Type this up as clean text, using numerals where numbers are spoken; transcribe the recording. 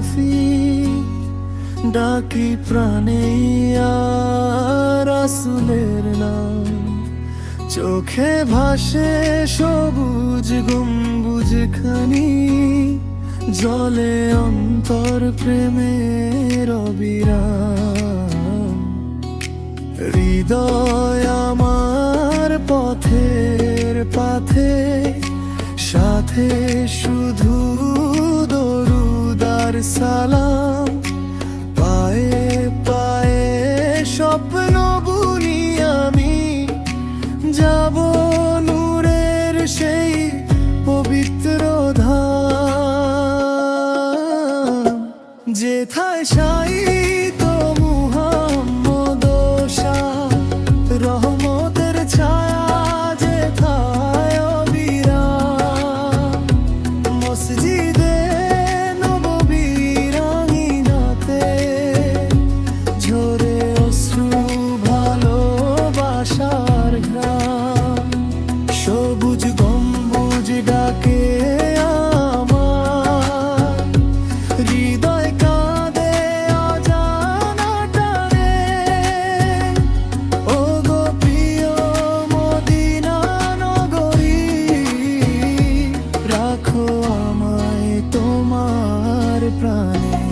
শফি ডাকি প্রাণে রাসূলের নাম। চোখে ভাসে সবুজ গম্বুজ খানি, জলে অন্তর প্রেমের অবিরাম। হৃদয় আমার পথের পাথে, সাথে শুধু দরুদ আর সালাম। পায়ে পায়ে স্বপ্ন বুনি আমি, যাব নূরের সেই পবিত্র ধাম। যেথায় শায়িত মুহাম্মদ শাহ, রহমতের ছায়া যেথায় অবিরাম। মসজিদে নববীর আঙিনাতে ঝরে অশ্রু ভালোবাসার ঘ্রাণ। সবুজ গম্বুজ ডাকে আমার, হৃদয় কাঁদে অজানা টানে। ও গো প্রিয় মদিনা নগরী, রাখো আমায় তোমার প্রাণে।